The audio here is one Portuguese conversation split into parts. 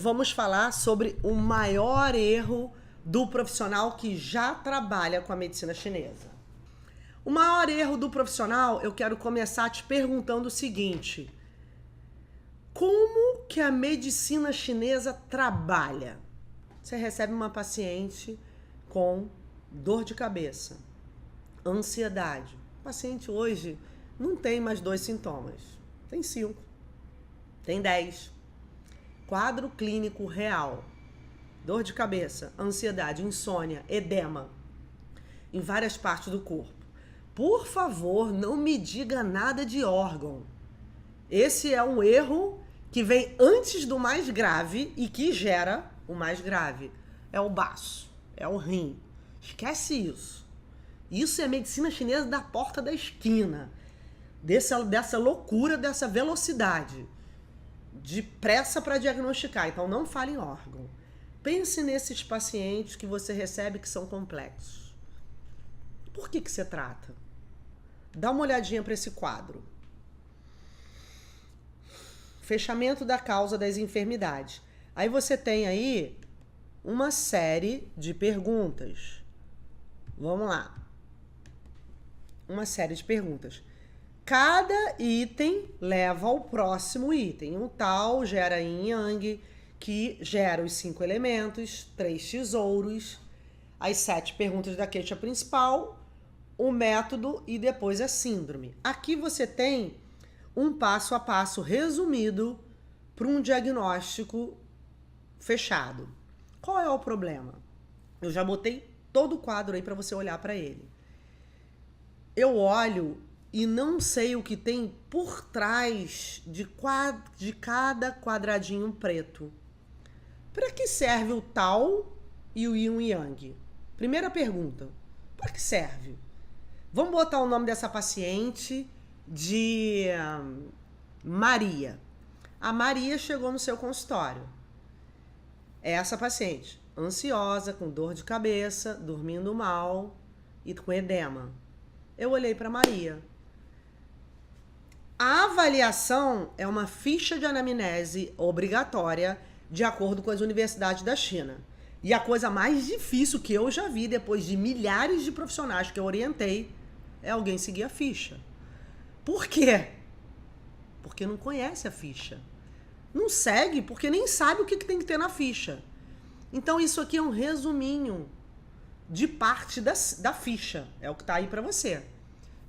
vamos falar sobre o maior erro do profissional que já trabalha com a medicina chinesa. O maior erro do profissional, eu quero começar te perguntando o seguinte: como que a medicina chinesa trabalha? Você recebe uma paciente com dor de cabeça, ansiedade. O paciente hoje não tem mais 2 sintomas, tem 5, tem 10. Quadro clínico real: dor de cabeça, ansiedade, insônia, edema em várias partes do corpo. Por favor, não me diga nada de órgão. Esse é um erro que vem antes do mais grave e que gera o mais grave. É o baço, é o rim. Esquece isso. Isso é medicina chinesa da porta da esquina. Dessa loucura, dessa velocidade. De pressa para diagnosticar. Então não fale em órgão. Pense nesses pacientes que você recebe que são complexos. Por que você trata? Dá uma olhadinha para esse quadro. Fechamento da causa das enfermidades. Aí você tem aí uma série de perguntas. Vamos lá. Uma série de perguntas. Cada item leva ao próximo item. O tal gera yin yang, que gera os 5 elementos, 3 tesouros, as 7 perguntas da queixa principal, o método e depois a síndrome. Aqui você tem um passo a passo resumido para um diagnóstico fechado. Qual é o problema? Eu já botei todo o quadro aí para você olhar para ele. Eu olho e não sei o que tem por trás de cada quadradinho preto. Para que serve o Tao e o Yin e Yang? Primeira pergunta. Para que serve? Vamos botar o nome dessa paciente de Maria. A Maria chegou no seu consultório. Essa paciente, ansiosa, com dor de cabeça, dormindo mal e com edema. Eu olhei para Maria. A avaliação é uma ficha de anamnese obrigatória de acordo com as universidades da China. E a coisa mais difícil que eu já vi depois de milhares de profissionais que eu orientei é alguém seguir a ficha. Por quê? Porque não conhece a ficha. Não segue porque nem sabe o que tem que ter na ficha. Então isso aqui é um resuminho de parte da ficha. É o que tá aí para você.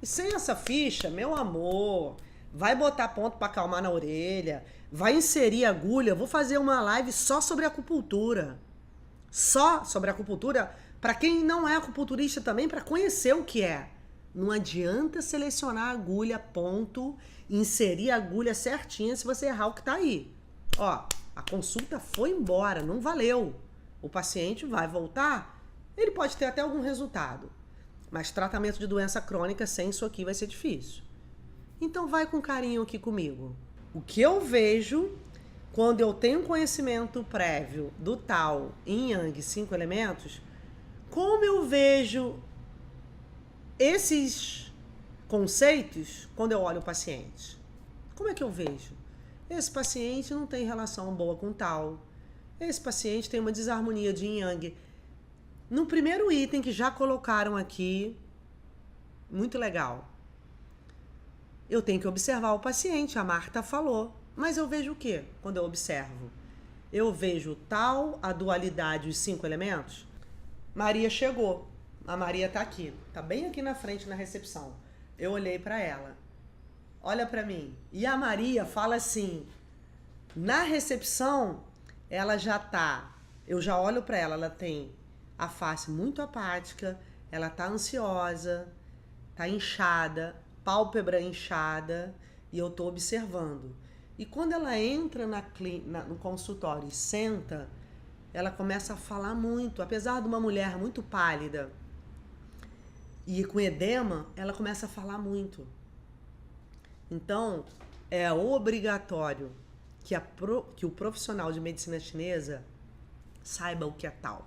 E sem essa ficha, meu amor, vai botar ponto para acalmar na orelha, vai inserir agulha. Vou fazer uma live só sobre acupuntura. Só sobre acupuntura, para quem não é acupunturista também, para conhecer o que é. Não adianta selecionar a agulha, ponto, inserir a agulha certinha se você errar o que tá aí. Ó, a consulta foi embora, não valeu. O paciente vai voltar, ele pode ter até algum resultado. Mas tratamento de doença crônica sem isso aqui vai ser difícil. Então vai com carinho aqui comigo. O que eu vejo quando eu tenho conhecimento prévio do Tao, Yin Yang, 5 elementos, como eu vejo esses conceitos quando eu olho o paciente? Como é que eu vejo? Esse paciente não tem relação boa com o Tao. Esse paciente tem uma desarmonia de Yin Yang. No primeiro item que já colocaram aqui, muito legal. Eu tenho que observar o paciente, a Marta falou. Mas eu vejo o quê quando eu observo? Eu vejo o Tao, a dualidade, os 5 elementos. Maria chegou. A Maria tá aqui. Tá bem aqui na frente, na recepção. Eu olhei para ela. Olha para mim. E a Maria fala assim, na recepção, ela já tá, eu já olho para ela, ela tem a face muito apática, ela tá ansiosa, tá inchada, pálpebra inchada, e eu tô observando. E quando ela entra no consultório e senta, ela começa a falar muito, apesar de uma mulher muito pálida e com edema, ela começa a falar muito. Então, é obrigatório que o profissional de medicina chinesa saiba o que é Tao.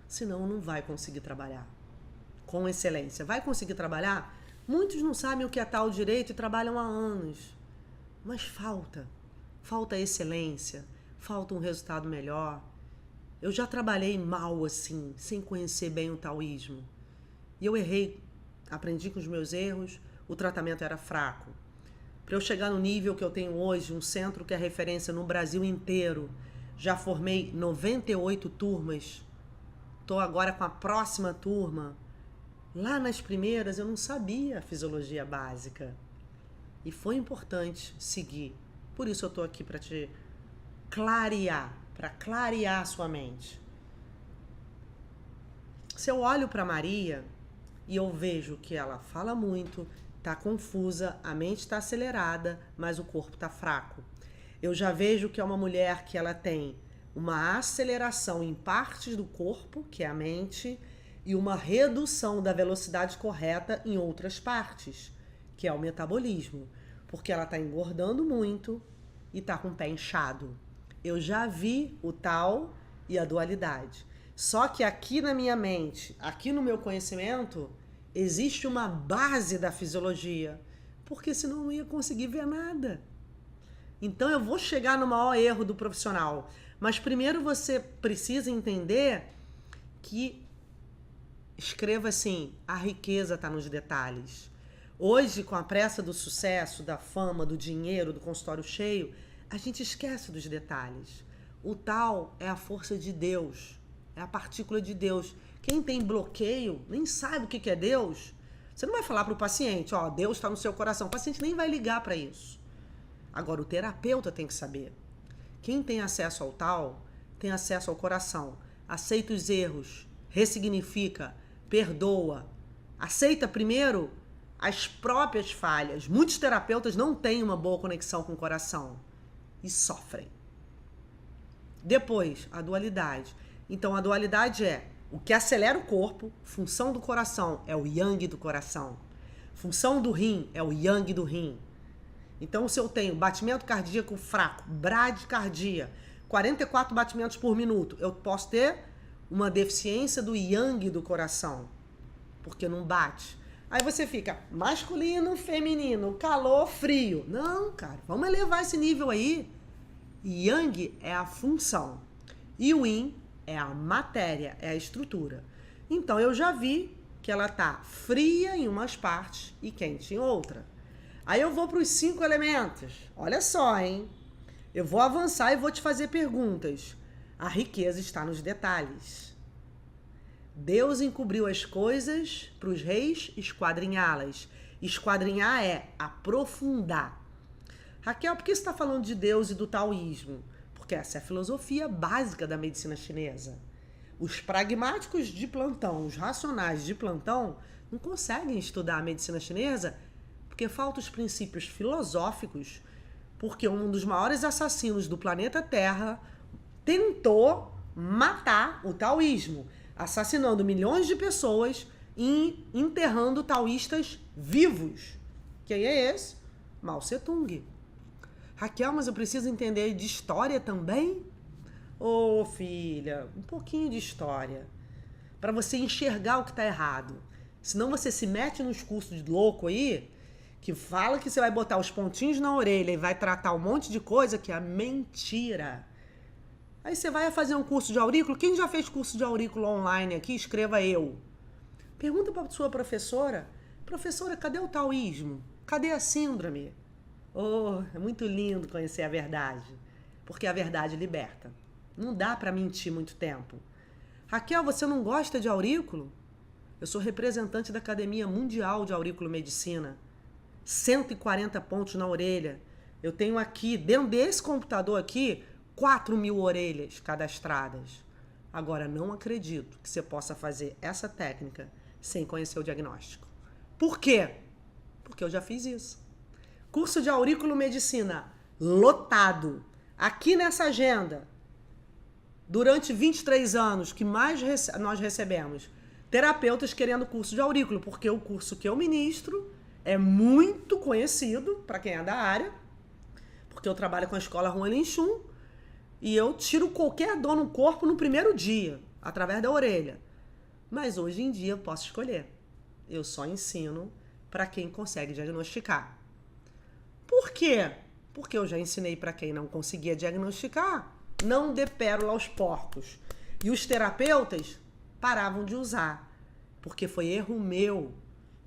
Senão não vai conseguir trabalhar com excelência. Vai conseguir trabalhar? Muitos não sabem o que é Tao direito e trabalham há anos. Mas falta excelência, falta um resultado melhor. Eu já trabalhei mal assim, sem conhecer bem o taoísmo. E eu errei, aprendi com os meus erros, o tratamento era fraco. Para eu chegar no nível que eu tenho hoje, um centro que é referência no Brasil inteiro, já formei 98 turmas, estou agora com a próxima turma. Lá nas primeiras eu não sabia a fisiologia básica. E foi importante seguir. Por isso eu estou aqui para te clarear, para clarear a sua mente. Se eu olho para Maria e eu vejo que ela fala muito, está confusa, a mente está acelerada, mas o corpo está fraco. Eu já vejo que é uma mulher que ela tem uma aceleração em partes do corpo, que é a mente, e uma redução da velocidade correta em outras partes, que é o metabolismo, porque ela está engordando muito e está com o pé inchado. Eu já vi o tal e a dualidade. Só que aqui na minha mente, aqui no meu conhecimento, existe uma base da fisiologia, porque senão eu não ia conseguir ver nada. Então eu vou chegar no maior erro do profissional. Mas primeiro você precisa entender que, escreva assim, a riqueza está nos detalhes. Hoje, com a pressa do sucesso, da fama, do dinheiro, do consultório cheio, a gente esquece dos detalhes. O tal é a força de Deus, é a partícula de Deus. Quem tem bloqueio nem sabe o que é Deus. Você não vai falar para o paciente, ó, Deus está no seu coração. O paciente nem vai ligar para isso. Agora, o terapeuta tem que saber. Quem tem acesso ao tal, tem acesso ao coração. Aceita os erros, ressignifica, perdoa. Aceita primeiro as próprias falhas. Muitos terapeutas não têm uma boa conexão com o coração e sofrem. Depois, a dualidade. Então, a dualidade é o que acelera o corpo, função do coração é o yang do coração. Função do rim é o yang do rim. Então, se eu tenho batimento cardíaco fraco, bradicardia, 44 batimentos por minuto, eu posso ter uma deficiência do yang do coração, porque não bate. Aí você fica masculino, feminino, calor, frio. Não, cara, vamos elevar esse nível aí. Yang é a função e o yin é a matéria, é a estrutura. Então, eu já vi que ela tá fria em umas partes e quente em outra. Aí eu vou para os 5 elementos. Olha só, hein? Eu vou avançar e vou te fazer perguntas. A riqueza está nos detalhes. Deus encobriu as coisas para os reis esquadrinhá-las. Esquadrinhar é aprofundar. Raquel, por que você está falando de Deus e do taoísmo? Porque essa é a filosofia básica da medicina chinesa. Os pragmáticos de plantão, os racionais de plantão, não conseguem estudar a medicina chinesa porque faltam os princípios filosóficos, porque um dos maiores assassinos do planeta Terra tentou matar o taoísmo, assassinando milhões de pessoas e enterrando taoístas vivos. Quem é esse? Mao Tse-tung. Raquel, mas eu preciso entender de história também? Ô, filha, um pouquinho de história, para você enxergar o que está errado. Senão você se mete nos cursos de louco aí, que fala que você vai botar os pontinhos na orelha e vai tratar um monte de coisa que é mentira. Aí você vai fazer um curso de aurículo. Quem já fez curso de aurículo online aqui, escreva eu. Pergunta para sua professora. Professora, cadê o taoísmo? Cadê a síndrome? Oh, é muito lindo conhecer a verdade. Porque a verdade liberta. Não dá para mentir muito tempo. Raquel, você não gosta de aurículo? Eu sou representante da Academia Mundial de Aurículo Medicina. 140 pontos na orelha. Eu tenho aqui, dentro desse computador aqui, 4.000 orelhas cadastradas. Agora, não acredito que você possa fazer essa técnica sem conhecer o diagnóstico. Por quê? Porque eu já fiz isso. Curso de aurículo medicina lotado. Aqui nessa agenda, durante 23 anos, que mais nós recebemos terapeutas querendo curso de aurículo, porque o curso que eu ministro é muito conhecido para quem é da área, porque eu trabalho com a escola Juan Lin Chun e eu tiro qualquer dor no corpo no primeiro dia, através da orelha. Mas hoje em dia eu posso escolher. Eu só ensino para quem consegue diagnosticar. Por quê? Porque eu já ensinei para quem não conseguia diagnosticar, não dê pérola aos porcos. E os terapeutas paravam de usar, porque foi erro meu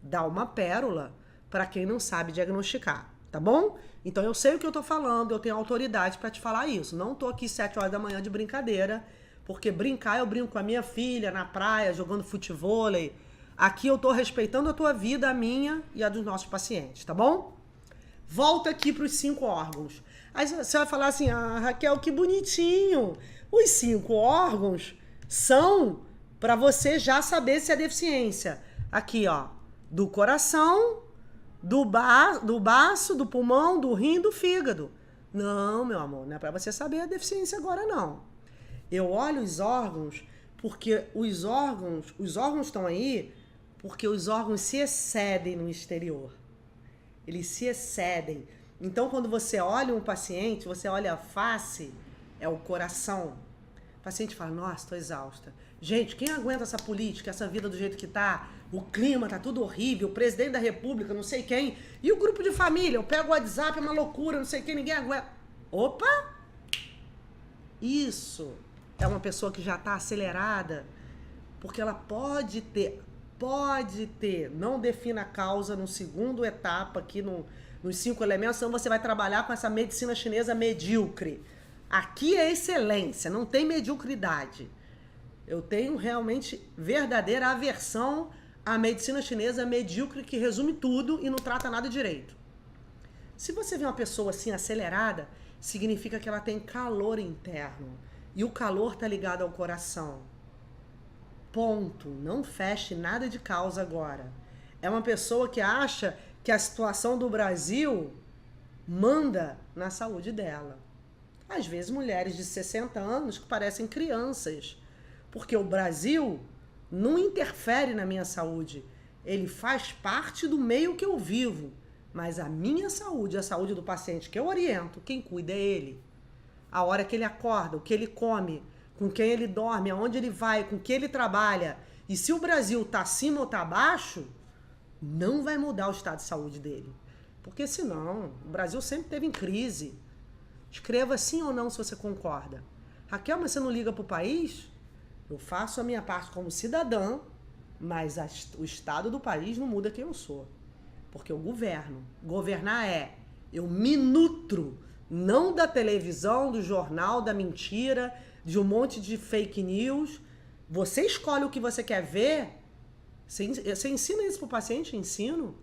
dar uma pérola para quem não sabe diagnosticar, tá bom? Então eu sei o que eu tô falando, eu tenho autoridade para te falar isso. Não tô aqui 7 horas da manhã de brincadeira, porque brincar eu brinco com a minha filha na praia, jogando futevôlei. Aqui eu tô respeitando a tua vida, a minha e a dos nossos pacientes, tá bom? Volta aqui para os 5 órgãos. Aí você vai falar assim, ah, Raquel, que bonitinho. Os 5 órgãos são para você já saber se é deficiência. Aqui, ó, do coração, do baço, do pulmão, do rim, do fígado. Não, meu amor, não é para você saber a deficiência agora, não. Eu olho os órgãos porque os órgãos estão aí porque os órgãos se excedem no exterior. Eles se excedem. Então, quando você olha um paciente, você olha a face, é o coração. O paciente fala, nossa, estou exausta. Gente, quem aguenta essa política, essa vida do jeito que tá? O clima tá tudo horrível, o presidente da república, não sei quem. E o grupo de família, eu pego o WhatsApp, é uma loucura, não sei quem, ninguém aguenta. Opa! Isso é uma pessoa que já está acelerada, porque ela pode ter, não defina a causa no segundo etapa aqui nos 5 elementos, senão você vai trabalhar com essa medicina chinesa medíocre. Aqui é excelência, não tem mediocridade. Eu tenho realmente verdadeira aversão à medicina chinesa medíocre que resume tudo e não trata nada direito. Se você vê uma pessoa assim acelerada, significa que ela tem calor interno. E o calor está ligado ao coração. Ponto. Não feche nada de causa agora. É uma pessoa que acha que a situação do Brasil manda na saúde dela. Às vezes mulheres de 60 anos que parecem crianças. Porque o Brasil não interfere na minha saúde. Ele faz parte do meio que eu vivo. Mas a minha saúde, a saúde do paciente que eu oriento, quem cuida é ele. A hora que ele acorda, o que ele come, com quem ele dorme, aonde ele vai, com quem ele trabalha. E se o Brasil está acima ou está abaixo, não vai mudar o estado de saúde dele. Porque senão, o Brasil sempre teve em crise. Escreva sim ou não se você concorda. Raquel, mas você não liga para o país? Eu faço a minha parte como cidadã, mas o estado do país não muda quem eu sou. Porque eu governo. Governar eu me nutro, não da televisão, do jornal, da mentira, de um monte de fake news. Você escolhe o que você quer ver. Você ensina isso para o paciente? Ensino.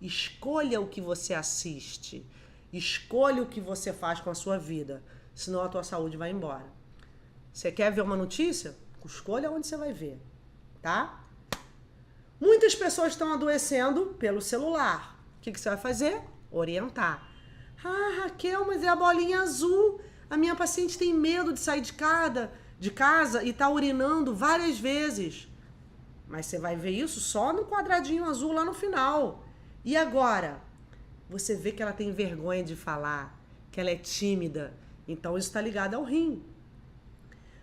Escolha o que você assiste. Escolha o que você faz com a sua vida. Senão a tua saúde vai embora. Você quer ver uma notícia? Escolha onde você vai ver. Tá? Muitas pessoas estão adoecendo pelo celular. O que você vai fazer? Orientar. Ah, Raquel, mas é a bolinha azul. A minha paciente tem medo de sair de casa e tá urinando várias vezes. Mas você vai ver isso só no quadradinho azul lá no final. E agora? Você vê que ela tem vergonha de falar, que ela é tímida. Então isso está ligado ao rim.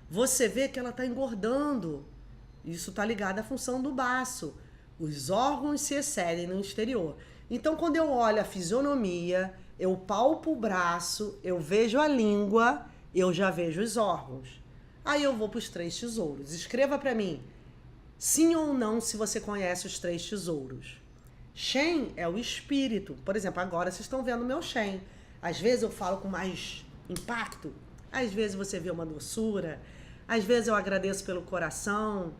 Você vê que ela está engordando. Isso está ligado à função do baço. Os órgãos se excedem no exterior. Então, quando eu olho a fisionomia, eu palpo o braço, eu vejo a língua, eu já vejo os órgãos. Aí eu vou para os 3 tesouros. Escreva para mim, sim ou não, se você conhece os 3 tesouros. Shen é o espírito. Por exemplo, agora vocês estão vendo o meu Shen. Às vezes eu falo com mais impacto, às vezes você vê uma doçura, às vezes eu agradeço pelo coração.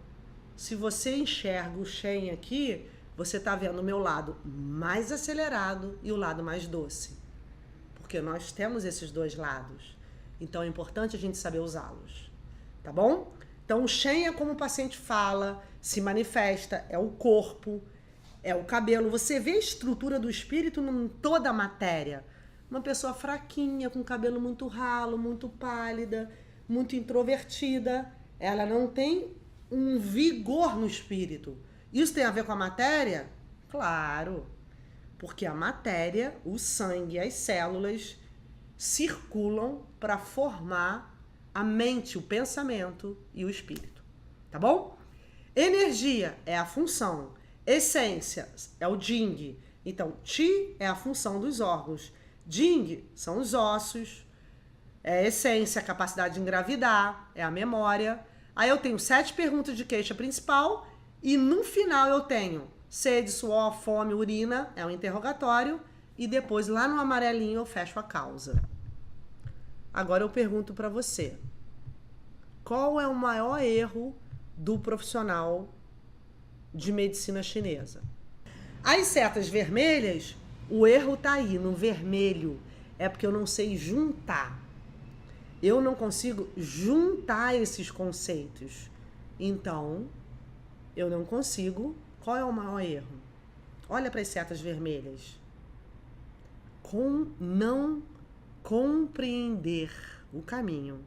Se você enxerga o Shen aqui, você está vendo o meu lado mais acelerado e o lado mais doce. Porque nós temos esses 2 lados. Então é importante a gente saber usá-los. Tá bom? Então o Shen é como o paciente fala, se manifesta, é o corpo, é o cabelo. Você vê a estrutura do espírito em toda a matéria. Uma pessoa fraquinha, com cabelo muito ralo, muito pálida, muito introvertida. Ela não tem um vigor no espírito. Isso tem a ver com a matéria? Claro. Porque a matéria, o sangue, as células circulam para formar a mente, o pensamento e o espírito. Tá bom? Energia é a função. Essência é o Jing. Então, Qi é a função dos órgãos. Jing são os ossos. é a essência, a capacidade de engravidar, é a memória. Aí eu tenho 7 perguntas de queixa principal e no final eu tenho sede, suor, fome, urina, é um interrogatório, e depois lá no amarelinho eu fecho a causa. Agora eu pergunto para você, qual é o maior erro do profissional de medicina chinesa? As setas vermelhas, o erro tá aí, no vermelho. É porque eu não sei juntar. Eu não consigo juntar esses conceitos. Então, eu não consigo. Qual é o maior erro? Olha para as setas vermelhas. Não compreender o caminho.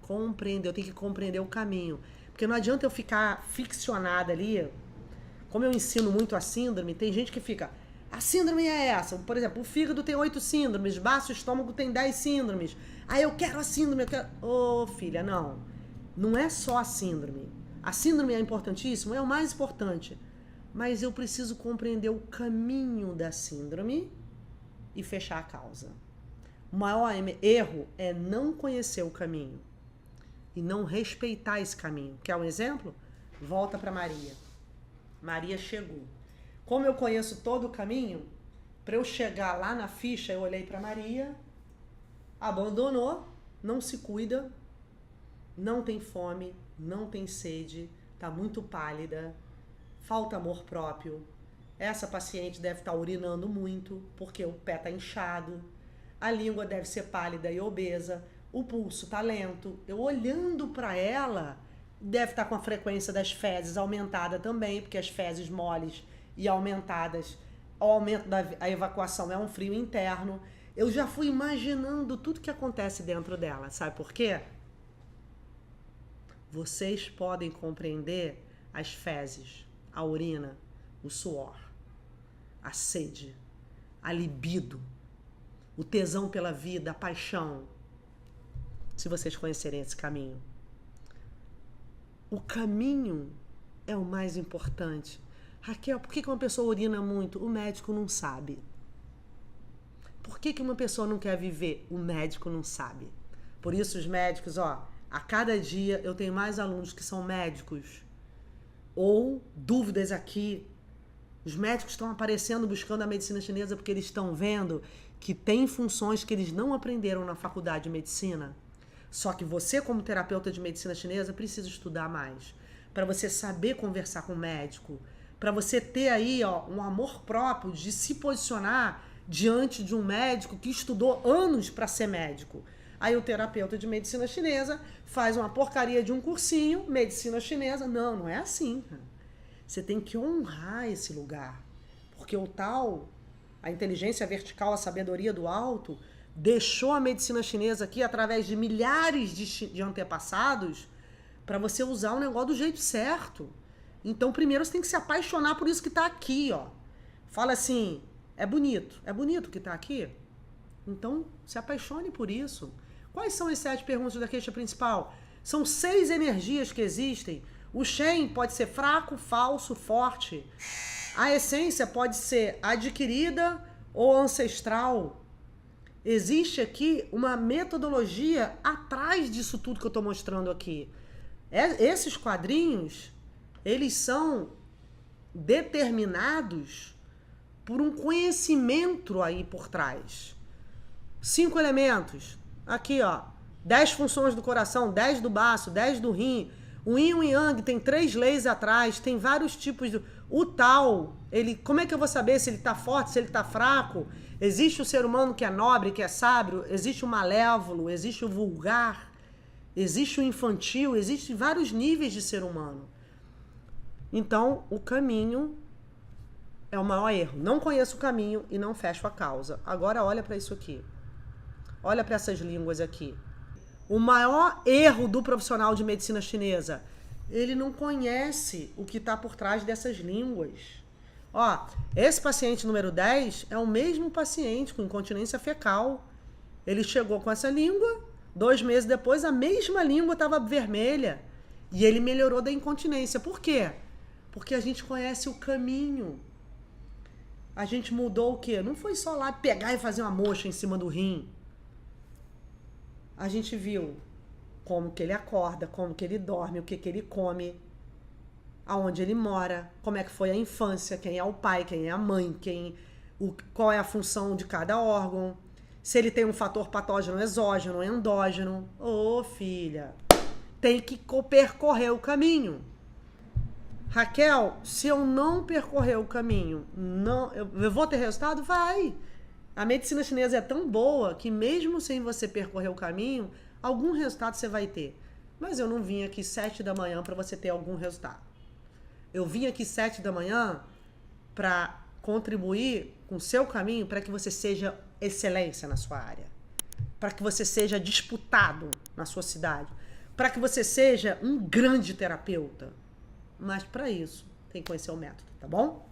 Compreender, eu tenho que compreender o caminho. Porque não adianta eu ficar ficcionada ali. Como eu ensino muito a síndrome, tem gente que fica... A síndrome é essa. Por exemplo, o fígado tem 8 síndromes, baço estômago tem 10 síndromes. Aí eu quero a síndrome, eu quero... Ô, filha, não. Não é só a síndrome. A síndrome é importantíssima, é o mais importante. Mas eu preciso compreender o caminho da síndrome e fechar a causa. O maior erro é não conhecer o caminho e não respeitar esse caminho. Quer um exemplo? Volta para Maria. Maria chegou. Como eu conheço todo o caminho, para eu chegar lá na ficha, eu olhei para Maria, abandonou, não se cuida, não tem fome, não tem sede, tá muito pálida, falta amor próprio. Essa paciente deve estar urinando muito, porque o pé tá inchado, a língua deve ser pálida e obesa, o pulso tá lento. Eu olhando para ela, deve estar com a frequência das fezes aumentada também, porque as fezes moles e aumentadas, o aumento da evacuação é um frio interno. Eu já fui imaginando tudo que acontece dentro dela. Sabe por quê? Vocês podem compreender as fezes, a urina, o suor, a sede, a libido, o tesão pela vida, a paixão, se vocês conhecerem esse caminho. O caminho é o mais importante. Raquel, por que uma pessoa urina muito? O médico não sabe. Por que uma pessoa não quer viver? O médico não sabe. Por isso os médicos, a cada dia eu tenho mais alunos que são médicos. Ou dúvidas aqui. Os médicos estão aparecendo buscando a medicina chinesa porque eles estão vendo que tem funções que eles não aprenderam na faculdade de medicina. Só que você, como terapeuta de medicina chinesa, precisa estudar mais. Para você saber conversar com o médico. Para você ter aí um amor próprio de se posicionar diante de um médico que estudou anos para ser médico. Aí o terapeuta de medicina chinesa faz uma porcaria de um cursinho, medicina chinesa. Não, não é assim. Você tem que honrar esse lugar. Porque a inteligência vertical, a sabedoria do alto, deixou a medicina chinesa aqui através de milhares de antepassados para você usar o negócio do jeito certo. Então, primeiro você tem que se apaixonar por isso que está aqui, Fala assim, é bonito o que está aqui? Então, se apaixone por isso. Quais são as 7 perguntas da queixa principal? São 6 energias que existem. O Shen pode ser fraco, falso, forte. A essência pode ser adquirida ou ancestral. Existe aqui uma metodologia atrás disso tudo que eu estou mostrando aqui. Esses quadrinhos, eles são determinados por um conhecimento aí por trás. 5 elementos. Aqui, 10 funções do coração, 10 do baço, 10 do rim. O yin e o yang tem 3 leis atrás, tem vários tipos de... O tal, como é que eu vou saber se ele está forte, se ele está fraco? Existe o ser humano que é nobre, que é sábio, existe o malévolo, existe o vulgar, existe o infantil, existem vários níveis de ser humano. Então, o caminho é o maior erro. Não conheço o caminho e não fecho a causa. Agora olha para isso aqui. Olha para essas línguas aqui. O maior erro do profissional de medicina chinesa, ele não conhece o que está por trás dessas línguas. Esse paciente número 10 é o mesmo paciente com incontinência fecal. Ele chegou com essa língua, 2 meses depois a mesma língua estava vermelha. E ele melhorou da incontinência. Por quê? Porque a gente conhece o caminho. A gente mudou o quê? Não foi só lá pegar e fazer uma moxa em cima do rim. A gente viu como que ele acorda, como que ele dorme, o que que ele come, aonde ele mora, como é que foi a infância, quem é o pai, quem é a mãe, qual é a função de cada órgão, se ele tem um fator patógeno exógeno, endógeno. Ô, filha, tem que percorrer o caminho. Raquel, se eu não percorrer o caminho, eu vou ter resultado? Vai. A medicina chinesa é tão boa que mesmo sem você percorrer o caminho, algum resultado você vai ter. Mas eu não vim aqui 7 da manhã para você ter algum resultado. Eu vim aqui 7 da manhã para contribuir com o seu caminho para que você seja excelência na sua área, para que você seja disputado na sua cidade, para que você seja um grande terapeuta. Mas para isso, tem que conhecer o método, tá bom?